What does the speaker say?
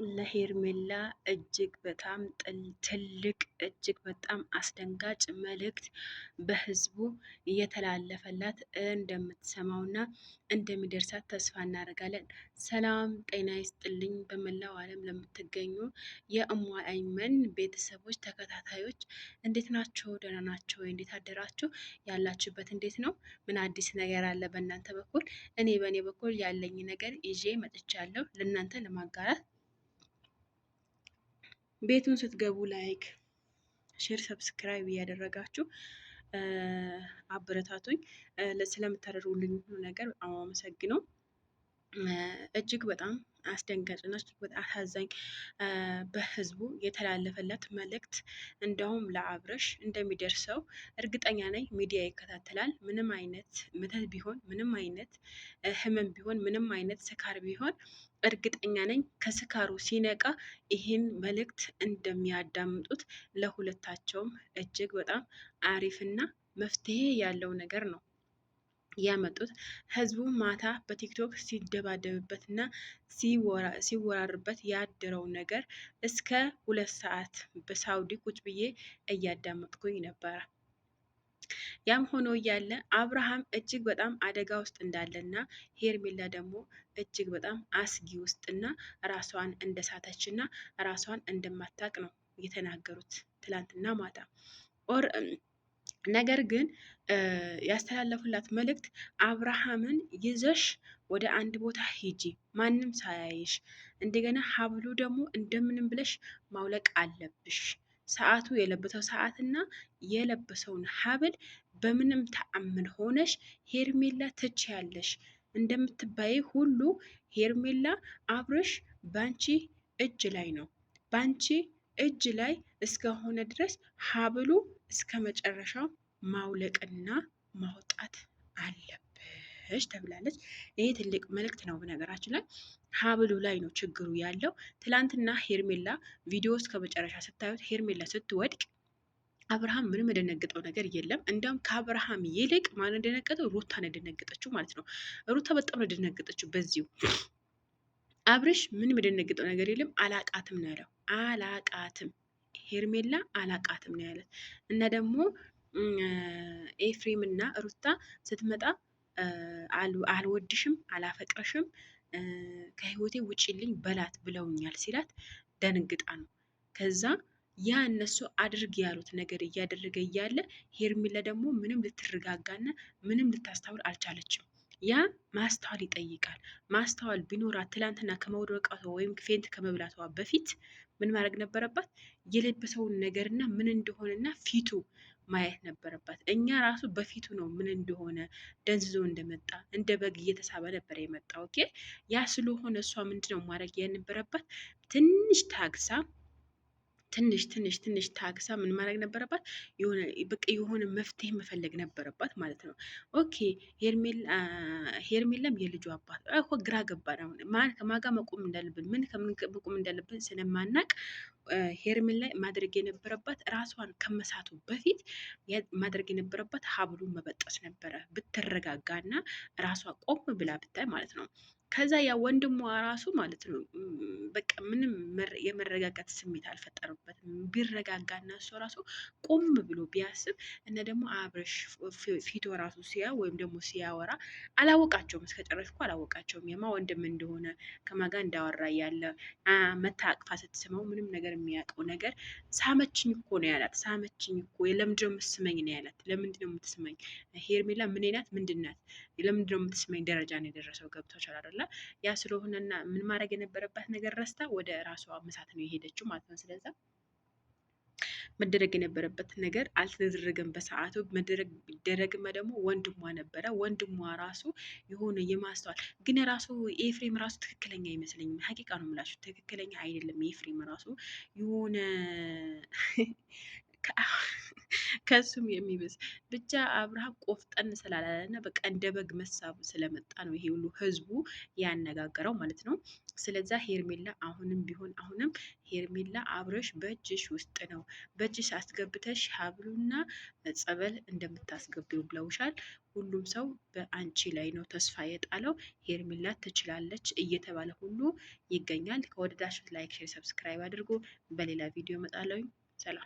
ለሄርሜላ እጅግ በጣም ትልቅ እጅግ በጣም አስደንጋጭ መልእክት በህዝቡ እየተላለፈላት እንደምትሰማውና እንደሚደርሳት ተስፋ እናደርጋለን። ሰላም ጤና ይስጥልኝ። በመላው ዓለም ለምትገኙ የእሙ አይመን ቤተሰቦች ተከታታዮች እንዴት ናቸው? ደህና ናቸው? እንዴት አደራችሁ? ያላችሁበት እንዴት ነው? ምን አዲስ ነገር አለ በእናንተ በኩል? እኔ በእኔ በኩል ያለኝ ነገር ይዤ መጥቻለሁ ለእናንተ ለማጋራት። ቤቱን ስትገቡ ላይክ፣ ሼር፣ ሰብስክራይብ እያደረጋችሁ አበረታቱኝ። ስለምታደርጉልኝ ነገር በጣም አመሰግነው። እጅግ በጣም አስደንጋጭና እጅግ በጣም አሳዛኝ በህዝቡ የተላለፈለት መልእክት እንደውም ለአብረሽ እንደሚደርሰው እርግጠኛ ነኝ። ሚዲያ ይከታተላል። ምንም አይነት ምተት ቢሆን፣ ምንም አይነት ህመም ቢሆን፣ ምንም አይነት ስካር ቢሆን እርግጠኛ ነኝ ከስካሩ ሲነቃ ይህን መልእክት እንደሚያዳምጡት ለሁለታቸውም እጅግ በጣም አሪፍና መፍትሄ ያለው ነገር ነው ያመጡት። ህዝቡ ማታ በቲክቶክ ሲደባደብበት እና ሲወራርበት ያደረው ነገር እስከ 2 ሰዓት በሳውዲ ቁጭ ብዬ እያዳመጥኩኝ ነበረ። ያም ሆኖ እያለ አብርሃም እጅግ በጣም አደጋ ውስጥ እንዳለና ሄርሜላ ደግሞ እጅግ በጣም አስጊ ውስጥና ራሷን እንደሳተችና ራሷን እንደማታቅ ነው የተናገሩት ትላንትና ማታ። ነገር ግን ያስተላለፉላት መልእክት አብርሃምን ይዘሽ ወደ አንድ ቦታ ሂጂ፣ ማንም ሳያይሽ፣ እንደገና ሀብሉ ደግሞ እንደምንም ብለሽ ማውለቅ አለብሽ። ሰዓቱ የለበሰው ሰዓትና የለበሰውን ሀብል በምንም ተአምን ሆነሽ ሄርሜላ ትችያለሽ እንደምትባይ ሁሉ ሄርሜላ አብርሽ ባንቺ እጅ ላይ ነው። ባንቺ እጅ ላይ እስከሆነ ድረስ ሀብሉ እስከ መጨረሻው ማውለቅና ማውጣት አለብሽ ተብላለች። ይሄ ትልቅ መልእክት ነው። በነገራችን ላይ ሀብሉ ላይ ነው ችግሩ ያለው። ትላንትና ሄርሜላ ቪዲዮ እስከ መጨረሻ ስታዩት ሄርሜላ ስትወድቅ አብርሃም ምንም የደነገጠው ነገር የለም። እንዲያውም ከአብርሃም ይልቅ ማን እንደነገጠው? ሩታ ነው የደነገጠችው ማለት ነው። ሩታ በጣም ነው የደነገጠችው በዚሁ። አብርሽ ምንም የደነገጠው ነገር የለም። አላቃትም ነው ያለው። አላቃትም ሄርሜላ አላቃትም ነው ያለት። እና ደግሞ ኤፍሬም እና ሩታ ስትመጣ አልወድሽም፣ አላፈቅረሽም፣ ከህይወቴ ውጪልኝ በላት ብለውኛል ሲላት ደንግጣ ነው። ከዛ ያ እነሱ አድርግ ያሉት ነገር እያደረገ እያለ ሄርሜላ ደግሞ ምንም ልትረጋጋና ምንም ልታስተውል አልቻለችም። ያ ማስተዋል ይጠይቃል። ማስተዋል ቢኖራት ትላንትና ከመውደቃቷ ወይም ፌንት ከመብላቷ በፊት ምን ማድረግ ነበረባት? የለበሰውን ነገርና ምን እንደሆነና ፊቱ ማየት ነበረባት። እኛ ራሱ በፊቱ ነው ምን እንደሆነ ደንዝዞ እንደመጣ እንደ በግ እየተሳበ ነበር የመጣው። ኦኬ ያ ስለሆነ እሷ ምንድነው ማድረግ የነበረባት? ትንሽ ታግሳ ትንሽ ታግሳ ምን ማድረግ ነበረባት? የሆነ መፍትሄ መፈለግ ነበረባት ማለት ነው። ኦኬ ሄርሜላም የልጁ አባት እኮ ግራ ገባ ነው። ከማጋ መቆም እንዳለብን ከምን መቆም እንዳለብን ስለማናቅ ሄርሜላ ማድረግ የነበረባት ራሷን ከመሳቱ በፊት ማድረግ የነበረባት ሀብሉን መበጠስ ነበረ። ብትረጋጋና ራሷ ቆም ብላ ብታይ ማለት ነው። ከዛ ያ ወንድሟ ራሱ ማለት ነው በቃ ምንም የመረጋጋት ስሜት አልፈጠሩበትም። ቢረጋጋ እና እሱ ራሱ ቆም ብሎ ቢያስብ እና ደግሞ አብረሽ ፊቶ ራሱ ሲያ ወይም ደግሞ ሲያወራ አላወቃቸውም። እስከጨረስኩ አላወቃቸውም የማ ወንድም እንደሆነ ከማጋ እንዳወራ ያለ መታ አቅፋ ስትስመው ምንም ነገር የሚያውቀው ነገር ሳመችኝ እኮ ነው ያላት። ሳመችኝ እኮ ለምንድነው የምትስመኝ ነው ያላት። ለምንድነው የምትስመኝ? ሄርሜላ ምን ናት? ምንድን ናት? ለምንድነው የምትስመኝ ደረጃ ነው የደረሰው። ገብቶሻል አይደለ? ያ ስለሆነና ምን ማድረግ የነበረባት ነገር ረስታ ወደ ራሷ መሳት ነው የሄደችው ማለት ነው። ስለዛ መደረግ የነበረበት ነገር አልተደረገም በሰዓቱ። መደረግ ቢደረግማ ደግሞ ወንድሟ ነበረ። ወንድሟ ራሱ የሆነ የማስተዋል ግን ራሱ ኤፍሬም ራሱ ትክክለኛ አይመስለኝም። ሀቂቃ ነው የምላችሁ ትክክለኛ አይደለም። ኤፍሬም ራሱ የሆነ ከሱም የሚብስ ብቻ አብርሃም ቆፍጠን ስላላለና በቃ እንደ በግ መሳቡ ስለመጣ ነው ይሄ ሁሉ ህዝቡ ያነጋገረው ማለት ነው። ስለዛ ሄርሜላ አሁንም ሄርሜላ አብረሽ በእጅሽ ውስጥ ነው፣ በእጅሽ አስገብተሽ ሀብሉና ጸበል እንደምታስገቢው ብለውሻል። ሁሉም ሰው በአንቺ ላይ ነው ተስፋ የጣለው። ሄርሜላ ትችላለች እየተባለ ሁሉ ይገኛል። ከወደዳችሁት ላይክ፣ ሼር፣ ሰብስክራይብ አድርጎ በሌላ ቪዲዮ እመጣለሁ። ሰላም